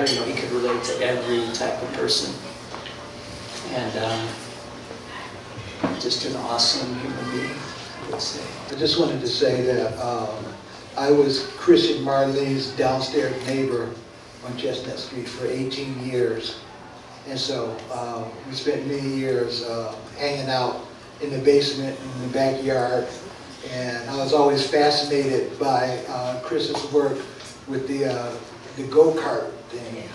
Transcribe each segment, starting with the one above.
there. You know, he could relate to every type of person. And just an awesome human being, I would say. I just wanted to say that I was Chris and Marlene's downstairs neighbor on Chestnut Street for 18 years. And so we spent many years hanging out in the basement, in the backyard. And I was always fascinated by Chris's work with the go-kart thing.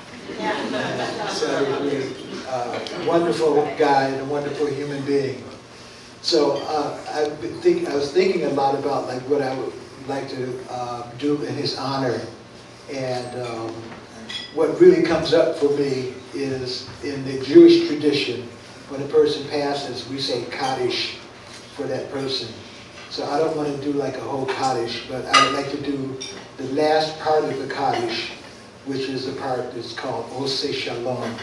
So he was a wonderful guy and a wonderful human being. So I was thinking a lot about like what I would like to do in his honor, and what really comes up for me is in the Jewish tradition, when a person passes, we say Kaddish for that person. So I don't want to do like a whole Kaddish, but I would like to do the last part of the Kaddish, which is the part that's called Oseh Shalom.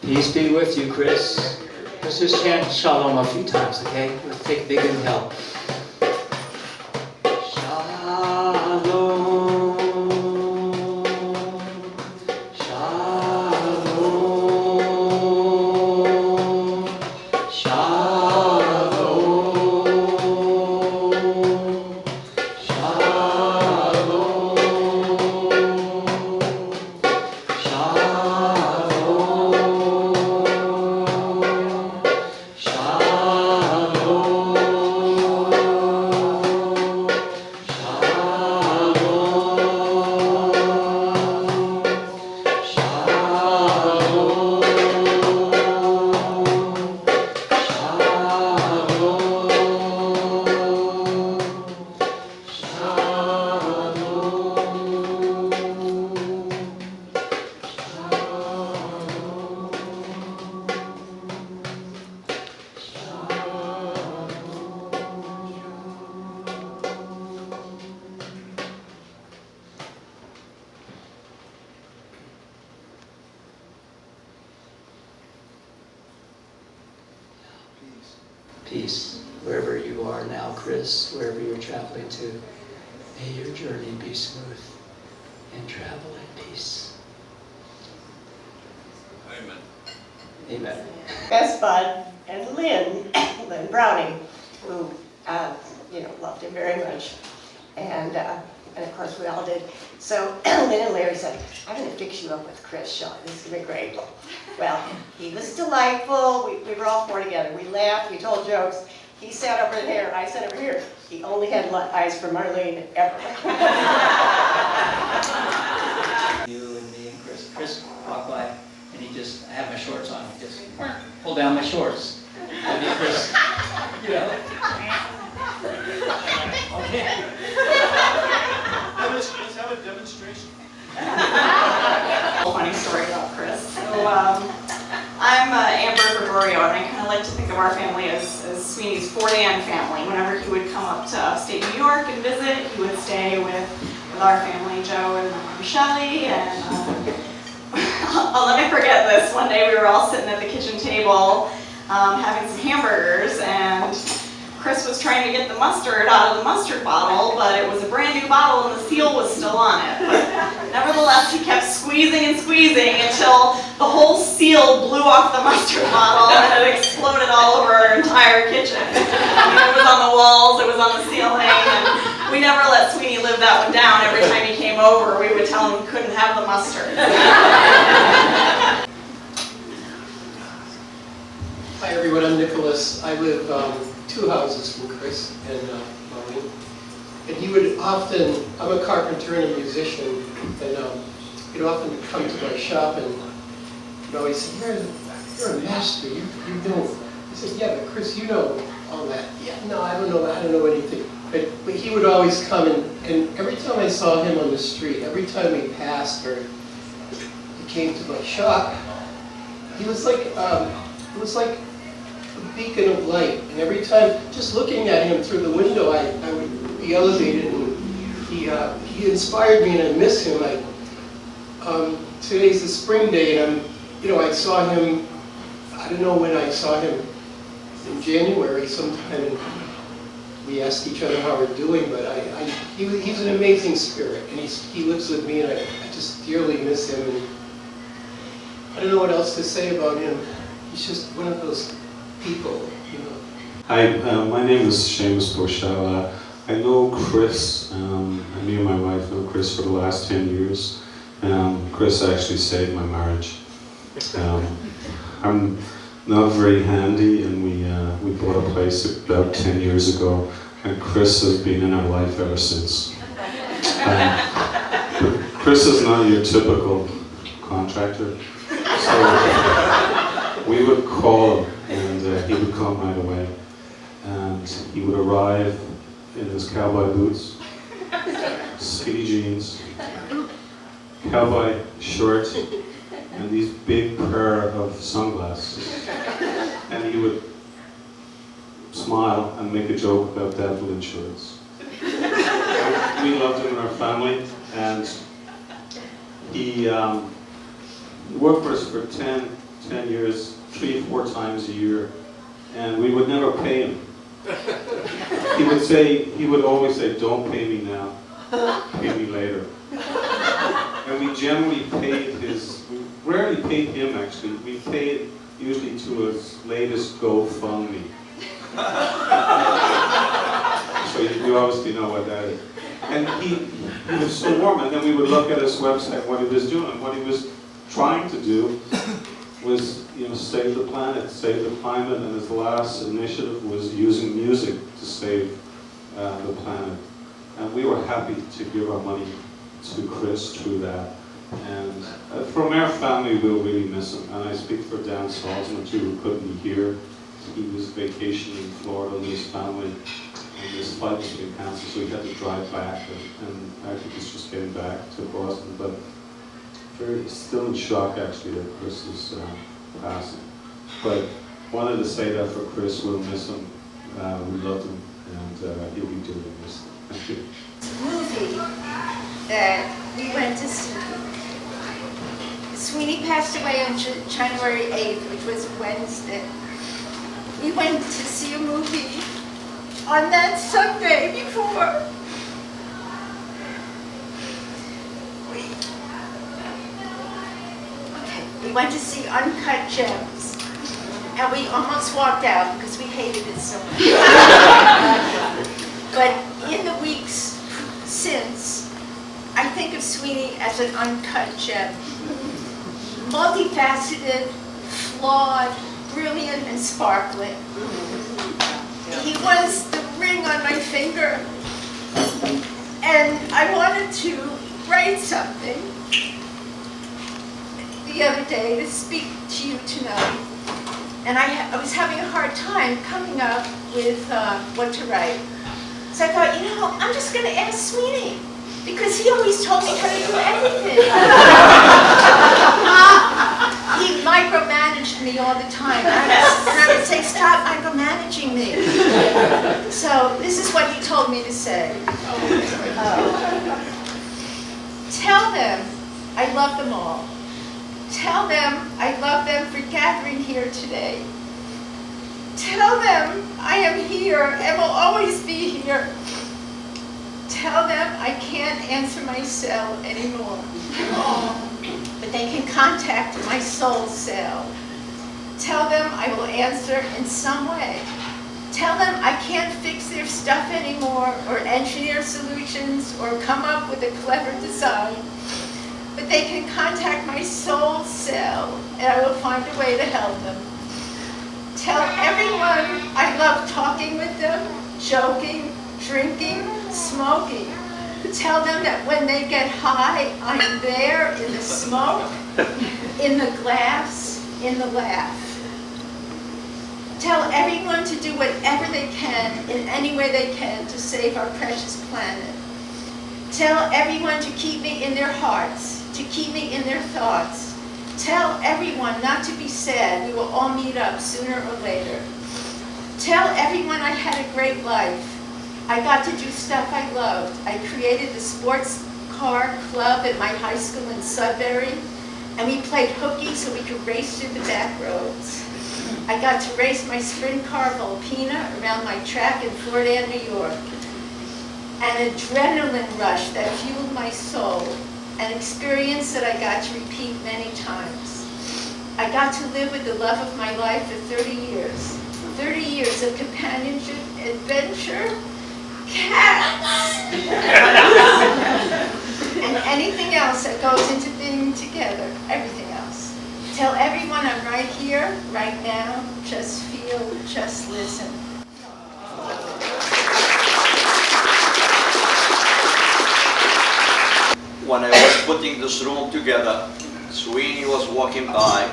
Peace be with you, Chris. Let's just chant Shalom a few times, okay? Let's take a big inhale. Shalom. Shalom. Shalom. Shalom. Shalom. peace wherever you are now, Chris, wherever you're traveling to. May your journey be smooth and travel in peace. Amen. Amen. Best bud and Lynn Browning, who loved him very much, and of course we all did. So Lynn and Larry said, "I'm going to fix you up with Chris, Sean. This is going to be great." Well, he was delightful. We were all four together. We laughed. We told jokes. He sat over here. I sat over here. He only had eyes for Marlene ever. You and me and Chris. Chris walked by and I have my shorts on. He just pull down my shorts. And me, Chris, Okay. Let's have a demonstration. Funny story about Chris. So I'm Amber Gregorio, and I kind of like to think of our family as Sweeney's Fort Ann family. Whenever he would come up to upstate New York and visit, he would stay with our family, Joe and Shelley, and I'll never forget this. One day we were all sitting at the kitchen table having some hamburgers, and Chris was trying to get the mustard out of the mustard bottle, but it was a brand new bottle and the seal was still on it. But nevertheless, he kept squeezing and squeezing until the whole seal blew off the mustard bottle and it exploded all over our entire kitchen. It was on the walls, it was on the ceiling, and we never let Sweeney live that one down. Every time he came over, we would tell him he couldn't have the mustard. Hi everyone, I'm Nicholas. I live 2 houses from Chris and Marlene. And he would often, I'm a carpenter and a musician, and he'd often come to my shop and he'd say, you're a master, you know. I said, yeah, but Chris, you know all that. Yeah, no, I don't know anything. But he would always come and every time I saw him on the street, every time he passed or he came to my shop, he was like, it was like a beacon of light, and every time, just looking at him through the window, I would be elevated, and he inspired me, and I miss him. Today's the spring day, and I saw him, I don't know when I saw him, in January sometime, and we asked each other how we're doing, but he's an amazing spirit, and he lives with me, and I just dearly miss him, and I don't know what else to say about him. He's just one of those people, Hi, my name is Seamus Boschella. I know Chris, and me and my wife know Chris for the last 10 years. Chris actually saved my marriage. I'm not very handy, and we bought a place about 10 years ago, and Chris has been in our life ever since. But Chris is not your typical contractor, so we would call him, and he would come right away. And he would arrive in his cowboy boots, skinny jeans, cowboy shirt, and these big pair of sunglasses. And he would smile and make a joke about devil insurance. We loved him in our family, and he worked for us for 10 years, 3 or 4 times a year, and we would never pay him. He would always say, don't pay me now, pay me later. And we generally we rarely paid him actually, we paid usually to his latest GoFundMe. So you obviously know what that is. And he was so warm, and then we would look at his website, what he was doing. What he was trying to do was, save the planet, save the climate, and his last initiative was using music to save the planet. And we were happy to give our money to Chris through that. And from our family, we'll really miss him. And I speak for Dan Salzman too, who couldn't be here. He was vacationing in Florida with his family, and his flight was being canceled, so he had to drive back. And I think he's just getting back to Boston, but still in shock actually that Chris is passing. But wanted to say that for Chris, we'll miss him. We loved him, and he'll be doing this. Thank you. Movie that we went to see. Sweeney passed away on January 8th, which was Wednesday. We went to see a movie on that Sunday before. We went to see Uncut Gems, and we almost walked out because we hated it so much. But in the weeks since, I think of Sweeney as an uncut gem. Multifaceted, flawed, brilliant, and sparkling. He was the ring on my finger, and I wanted to write something the other day to speak to you tonight, and I was having a hard time coming up with what to write. So I thought, you know, I'm just going to ask Sweeney, because he always told me how to do everything. He micromanaged me all the time, and I would say, stop micromanaging me. So this is what he told me to say. Tell them I love them all. Tell them I love them for gathering here today. Tell them I am here and will always be here. Tell them I can't answer my cell anymore, but they can contact my soul cell. Tell them I will answer in some way. Tell them I can't fix their stuff anymore or engineer solutions or come up with a clever design. But they can contact my soul cell, and I will find a way to help them. Tell everyone I love talking with them, joking, drinking, smoking. Tell them that when they get high, I'm there in the smoke, in the glass, in the laugh. Tell everyone to do whatever they can, in any way they can, to save our precious planet. Tell everyone to keep me in their hearts, to keep me in their thoughts. Tell everyone not to be sad. We will all meet up sooner or later. Tell everyone I had a great life. I got to do stuff I loved. I created the sports car club at my high school in Sudbury, and we played hooky so we could race through the back roads. I got to race my sprint car Volpina around my track in Fort Ann, New York. An adrenaline rush that fueled my soul, an experience that I got to repeat many times. I got to live with the love of my life for 30 years. 30 years of companionship, adventure, cats, and anything else that goes into being together, everything else. Tell everyone I'm right here, right now, just feel, just listen. When I was putting this room together, Sweeney was walking by.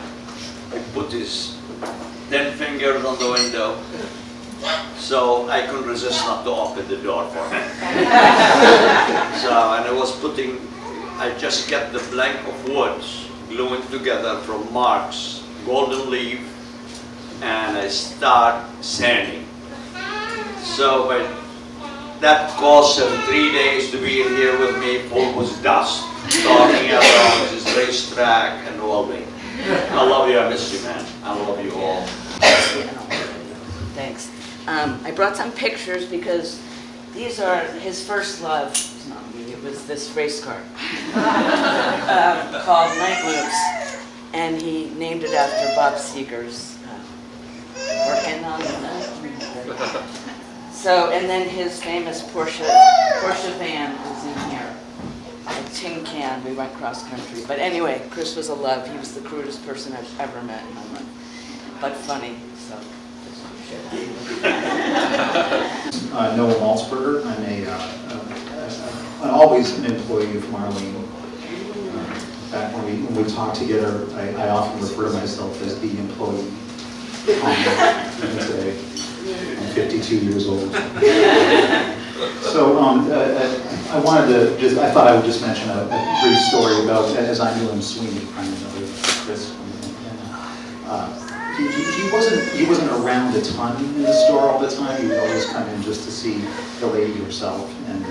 He put his 10 fingers on the window, so I couldn't resist not to open the door for him. And I just kept the plank of wood, gluing together from Mark's golden leaf, and I start sanding. So that cost him 3 days to be in here with me, full with dust, talking about his racetrack and all that. I love you, I miss you, man. I love you all. Thanks. I brought some pictures because these are his first love. It's not me, it was this race car called Night Moves. And he named it after Bob Seger's Working on the Night. So, and then his famous Porsche van is in here. A tin can, we went cross country. But anyway, Chris was a love. He was the crudest person I've ever met in my life. But funny, so. Noah Maltzberger. I'm always an employee of Marlene. Back when we talk together, I often refer to myself as the employee. Even today, I'm 52 years old. So I thought I would just mention a brief story about, as I knew him, Sweeney, kind of know Chris. He wasn't around a ton in the store all the time. He would always come in just to see the lady herself, and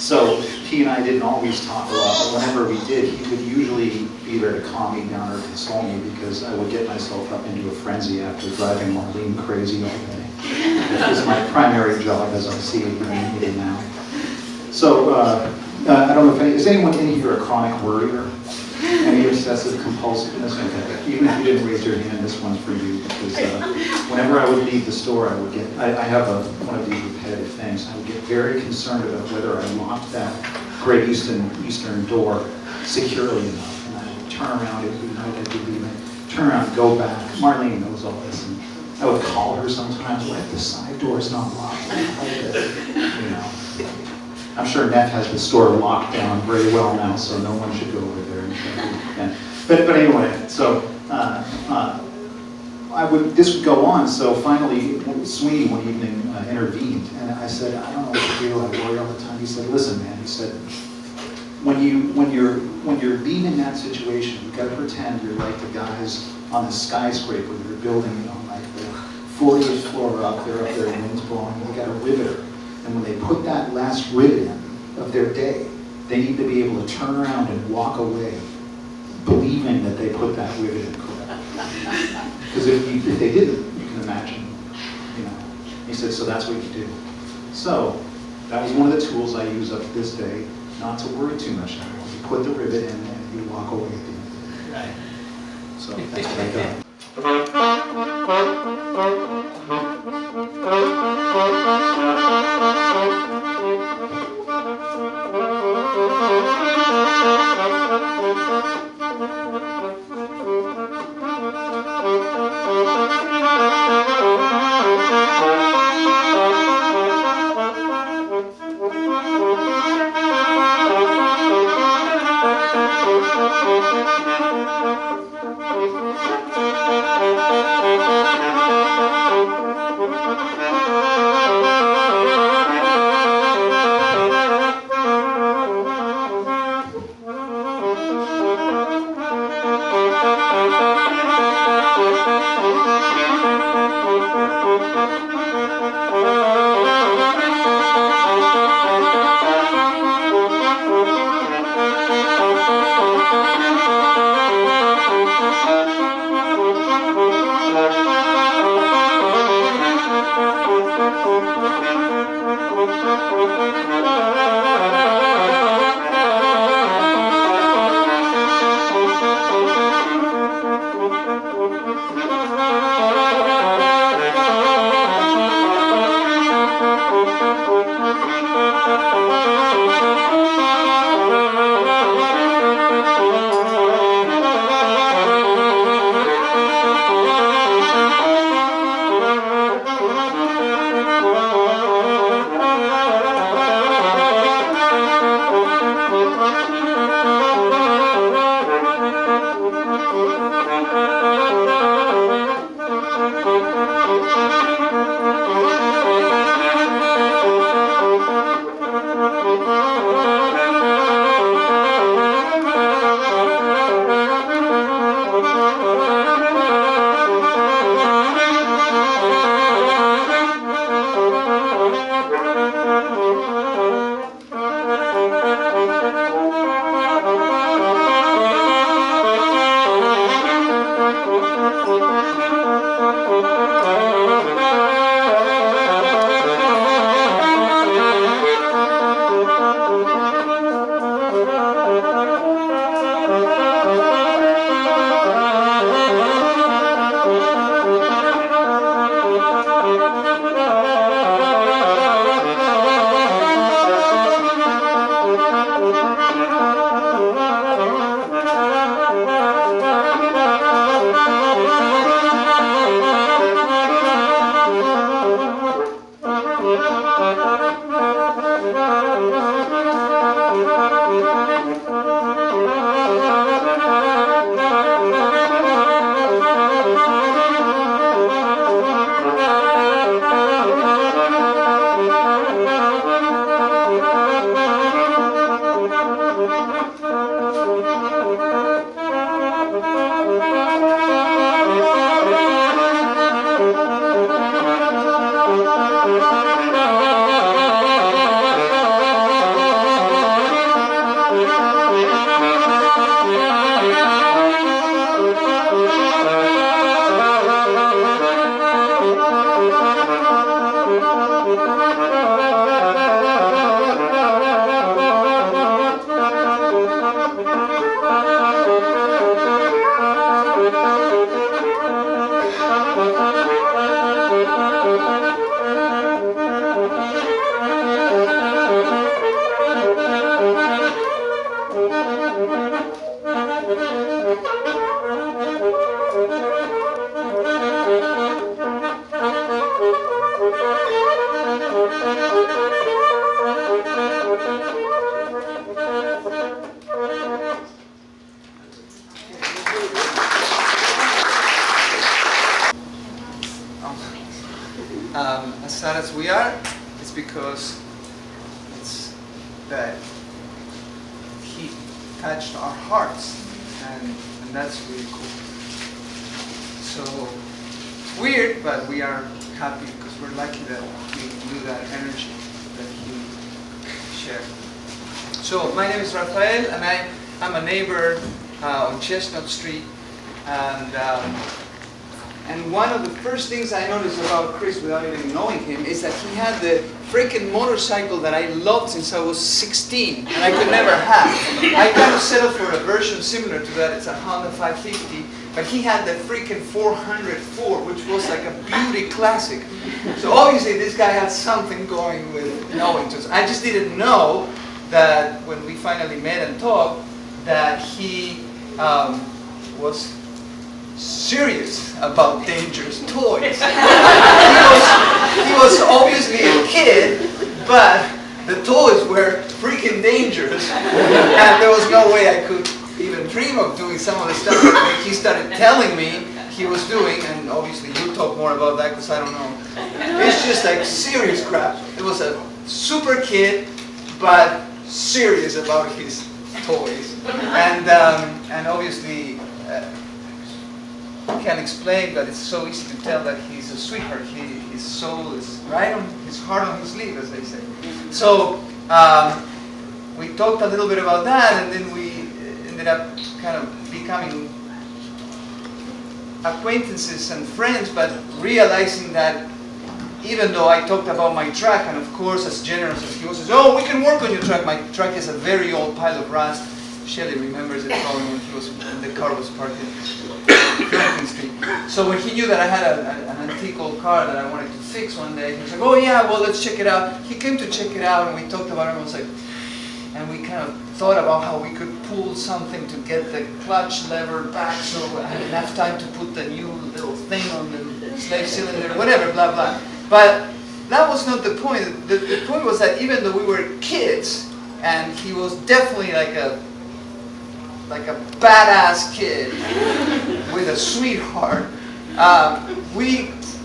So he and I didn't always talk a lot, but whenever we did, he would usually be there to calm me down or console me because I would get myself up into a frenzy after driving Marlene crazy all day. That is my primary job as I see it even now. So I don't know if is anyone in here a chronic worrier? Any obsessive compulsiveness? Okay. Even if you didn't raise your hand, this one's for you because whenever I would leave the store, I have one of these repetitive things. I would get very concerned about whether I locked that Great Eastern door securely enough. And I would turn around every night I'd be leaving, turn around and go back. Marlene knows all this. And I would call her sometimes, what if the side door's not locked? You know. I'm sure Neff has the store locked down very well now, so no one should go over there. But anyway, so this would go on. So finally, Sweeney one evening intervened, and I said, I don't know what to do. I worry all the time. He said, listen, man. He said, when you're leaving that situation, you got to pretend you're like the guys on the skyscraper that are building, you know, like the 40th floor up. They're up there, wind's blowing. They got a riveter. And when they put that last rivet in of their day, they need to be able to turn around and walk away believing that they put that rivet in correct. Because if they didn't, you can imagine, you know. He said, so that's what you do. So that was one of the tools I use up to this day, not to worry too much anymore. You put the rivet in and you walk away at the end of the day. Right. So that's what I got. Thank you. as sad as we are, it's because it's that he touched our hearts, and that's really cool. So weird, but we are happy because we're lucky that we knew that energy that he shared. So my name is Rafael, and I'm a neighbor on Chestnut Street, and one of the first things I noticed about Chris without even knowing him is that he had the freaking motorcycle that I loved since I was 16 and I could never have. I kind of settled for a version similar to that. It's a Honda 550, but he had the freaking 404, which was like a beauty classic. So obviously this guy had something going with knowing to us. I just didn't know that when we finally met and talked, that he was serious about dangerous toys. He was obviously a kid, but the toys were freaking dangerous, and there was no way I could even dream of doing some of the stuff that he started telling me he was doing, and obviously you'll talk more about that because I don't know. It's just like serious crap. It was a super kid, but serious about his toys, and obviously can't explain, but it's so easy to tell that he's a sweetheart. His soul is right on his heart on his sleeve, as they say. So we talked a little bit about that, and then we ended up kind of becoming acquaintances and friends, but realizing that even though I talked about my truck, and of course as generous as he was, says, oh, we can work on your truck. My truck is a very old pile of rust. Shelley remembers it probably when the car was parked in Franklin Street. So when he knew that I had an antique old car that I wanted to fix one day, he was like, oh yeah, well, let's check it out. He came to check it out, and we talked about it, and was like, and we kind of thought about how we could pull something to get the clutch lever back so I had enough time to put the new little thing on the slave cylinder, whatever, blah, blah. But that was not the point. The point was that even though we were kids, and he was definitely like a badass kid with a sweetheart,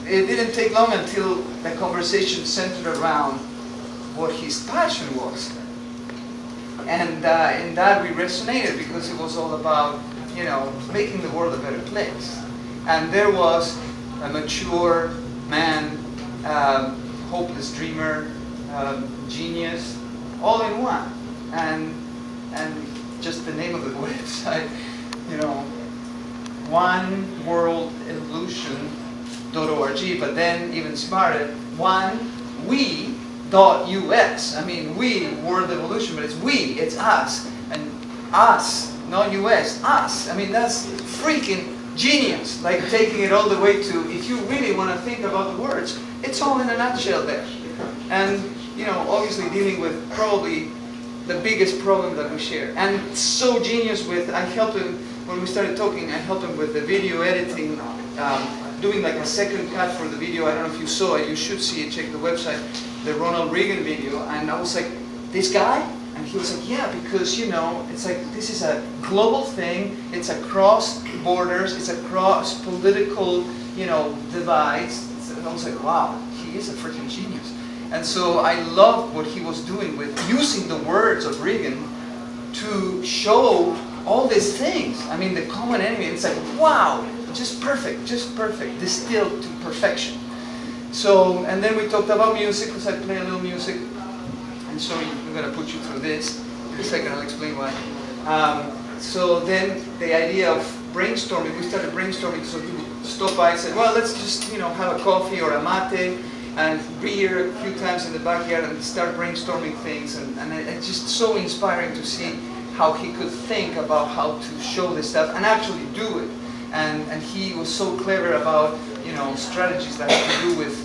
it didn't take long until the conversation centered around what his passion was. And in that we resonated because it was all about, making the world a better place. And there was a mature man, hopeless dreamer, genius, all in one. And just the name of the website, oneworldillusion.org, but then even smarter, we.us. I mean, we, World Evolution, but it's we, it's us. And us, not US, us. I mean, that's freaking genius. Like taking it all the way to, if you really want to think about the words, it's all in a nutshell there. And, obviously dealing with probably the biggest problem that we share. And so genius with, I helped him, when we started talking, I helped him with the video editing, doing like a second cut for the video. I don't know if you saw it, you should see it, check the website, the Ronald Reagan video. And I was like, this guy? And he was like, yeah, because, it's like, this is a global thing, it's across borders, it's across political, divides. And I was like, wow, he is a freaking genius. And so I loved what he was doing with using the words of Reagan to show all these things. I mean, the common enemy, it's like, wow, just perfect, distilled to perfection. So, and then we talked about music, because I play a little music. And so I'm going to put you through this. In a second, I'll explain why. So then the idea of brainstorming, we started brainstorming, so he would stop by and say, well, let's just, have a coffee or a mate, and beer a few times in the backyard and start brainstorming things. And it's just so inspiring to see how he could think about how to show this stuff and actually do it. And he was so clever about, strategies that have to do with,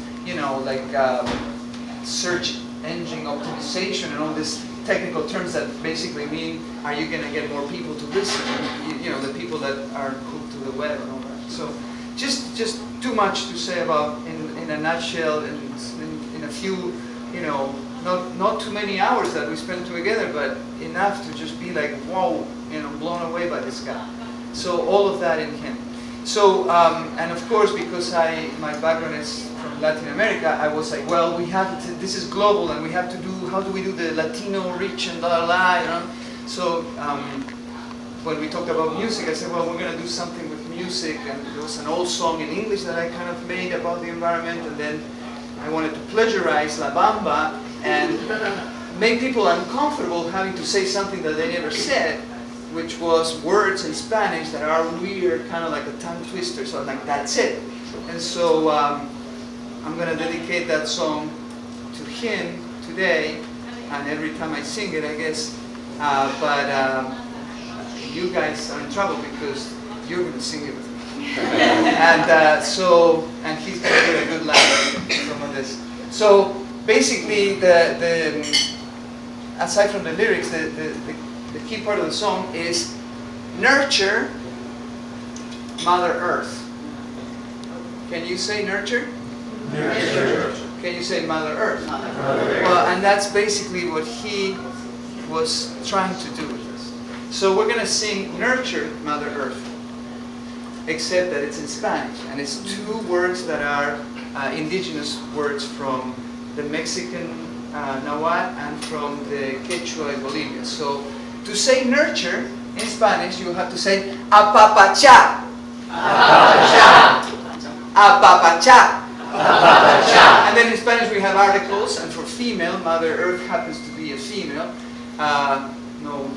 search engine optimization and all these technical terms that basically mean, are you going to get more people to listen? The people that are hooked to the web and all that. So just too much to say about in a nutshell, in a few, not too many hours that we spent together, but enough to just be like, whoa, blown away by this guy. So all of that in him. So, and of course, because my background is from Latin America, I was like, well, we have to, this is global, and we have to do, how do we do the Latino reach and blah, blah, blah, you know? So when we talked about music, I said, well, we're going to do something with music, and there was an old song in English that I kind of made about the environment, and then I wanted to plagiarize La Bamba and make people uncomfortable having to say something that they never said, which was words in Spanish that are weird, kind of like a tongue twister, so I'm like, that's it. And so I'm going to dedicate that song to him today, and every time I sing it, I guess. But you guys are in trouble because you're going to sing it with me. And he's going to get a good laugh from this. So basically, aside from the lyrics, the key part of the song is nurture Mother Earth. Can you say nurture? Nurture. Can you say Mother Earth? Mother Earth. Well, and that's basically what he was trying to do with this. So we're going to sing Nurture Mother Earth, except that it's in Spanish, and it's two words that are indigenous words from the Mexican Nahuatl and from the Quechua in Bolivia. So to say nurture in Spanish, you have to say apapachá. Apapachá. Apapachá. Apapachá. And then in Spanish we have articles, and for female, Mother Earth happens to be a female. No,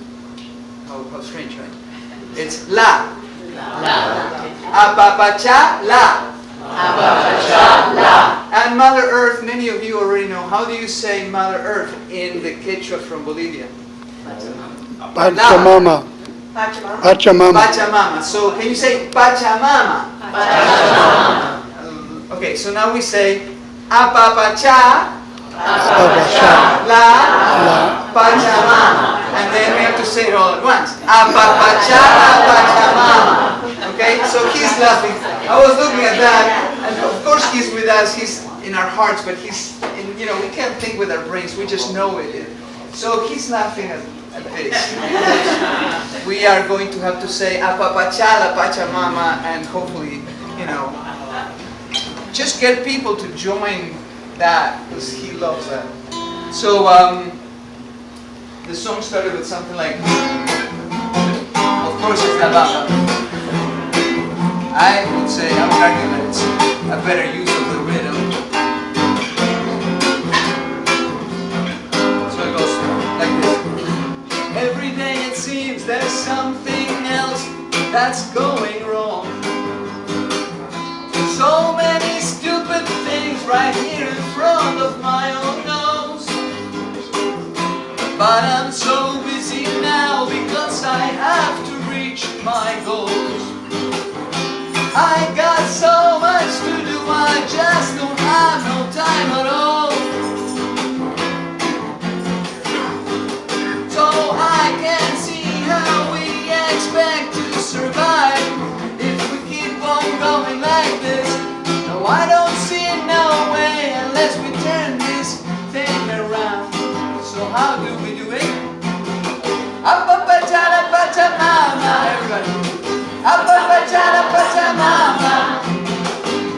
how strange, right? It's la. Apapachá la. Apapachá la. And Mother Earth, many of you already know. How do you say Mother Earth in the Quechua from Bolivia? Pachamama. Pachamama. Pachamama. Pachamama. So can you say Pachamama? Pachamama. Okay, so now we say Apapachá la Pachamama. And then we have to say it all at once. Apapachá Pachamama. Okay, so he's laughing. I was looking at that, and of course he's with us. He's in our hearts, but he's in, you know, we can't think with our brains. We just know it. So he's laughing at this. We are going to have to say Apapachá la Pachamama, and hopefully, you know, just get people to join that, because he loves that. So the song started with something like, of course it's La Bamba. I would say, I would argue that it's a better use of the rhythm. So it goes like this. Every day it seems there's something else that's going wrong. So many stupid things right here in front of my own nose. But I'm so busy now because I have to reach my goals. I got so much to do, I just don't have no time at all. So I can see how we expect to survive if we keep on going like this. No, I don't see no way unless we turn this thing around. So how do we do it? Apapachá la Pachamama, everybody. Apapachá la Pachamama.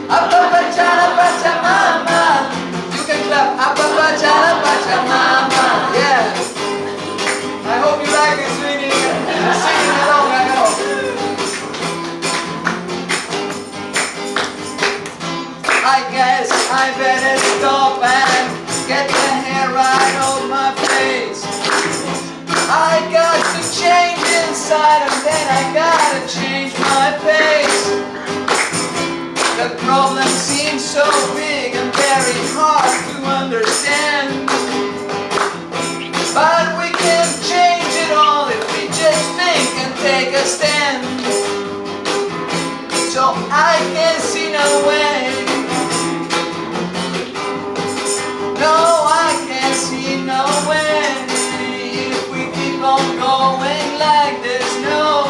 Apapachá la Pachamama. You can clap. Apapachá la Pachamama. Yeah. I hope you like this singing along, I know. I guess I better stop and get the hair right off my face. I got to change inside, and then I gotta change my pace. The problem seems so big and very hard to understand, but we can change it all if we just think and take a stand. So I can see no way. No, I can't see no way. If we keep on going like this, no,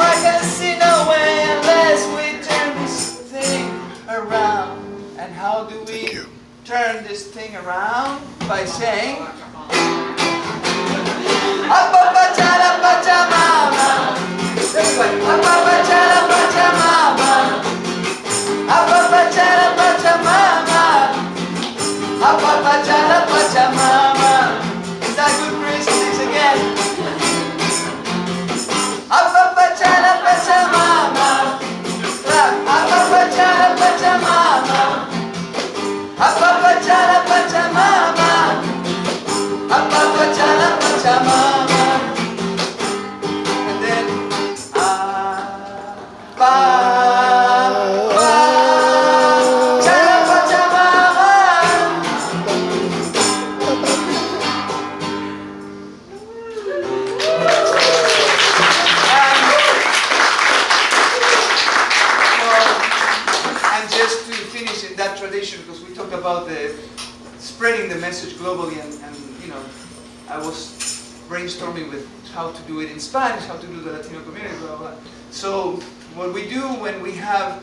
I can't see no way unless we turn this thing around. And how do we turn this thing around? By saying Apapachá la Pachamama. Everybody, Apapachá la Pachamama. Apapachá la Pachamama. Apapachala Pachamama. Is that good, Chris? Sing again. Apapachala Pachamama. Apapachala Pachamama. Apapachala Pachamama. Apapachala Pachamama. And then Apapachala Pachamama. And just to finish in that tradition, because we talked about the spreading the message globally, and you know, I was brainstorming with how to do it in Spanish, how to do the Latino community, blah, blah, blah. So what we do when we have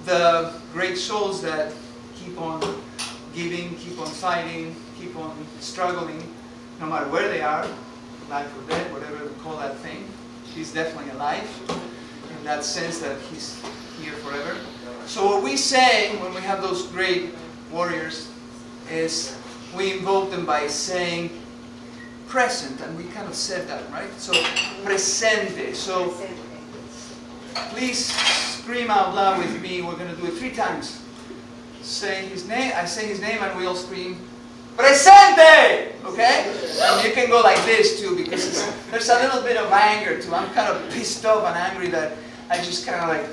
the great souls that keep on giving, keep on fighting, keep on struggling, no matter where they are, alive or dead, whatever we call that thing, he's definitely alive, in that sense that he's here forever. So what we say when we have those great warriors is we invoke them by saying present, and we kind of said that, right? So presente. So please scream out loud with me. We're going to do it 3 times. Say his name. I say his name, and we all scream presente. Okay? And you can go like this too, because there's a little bit of anger too. I'm kind of pissed off and angry that I just kind of like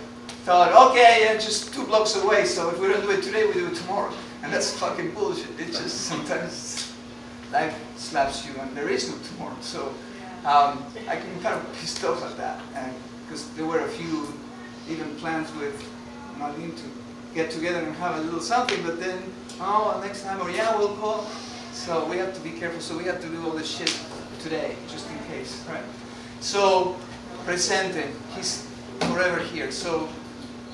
thought, okay, yeah, just 2 blocks away. So if we don't do it today, we do it tomorrow. And that's fucking bullshit. It just sometimes life slaps you, and there is no tomorrow. So I can kind of pissed off at that, and because there were a few even plans with Marlene to get together and have a little something, but then next time, or yeah, we'll call. So we have to be careful. So we have to do all this shit today, just in case, right? So presente, he's forever here. So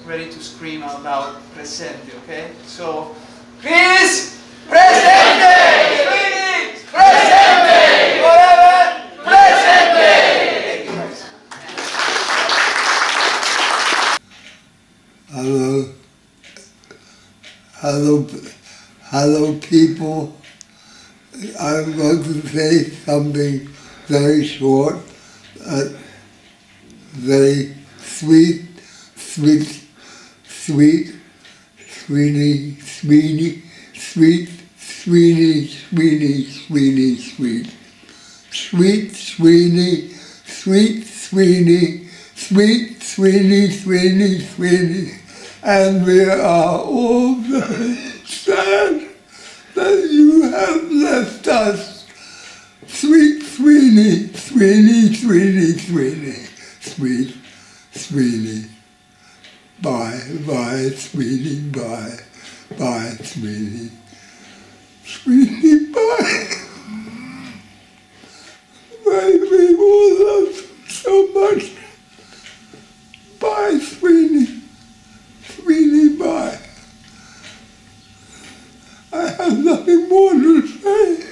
ready to scream out loud, presente, okay? So Chris, presente! Sweeney, presente! Forever, presente! Thank you guys. Hello people. I'm going to say something very short, very sweet, Sweeney, sweet, Sweeney, sweet Sweeney, and we are all very sad that you have left us. Sweet Sweeney, sweet Sweeney. Bye, Sweeney, bye, Sweeney. Sweeney, bye. We all love you so much. Bye, Sweeney. Sweeney, bye. I have nothing more to say.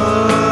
love.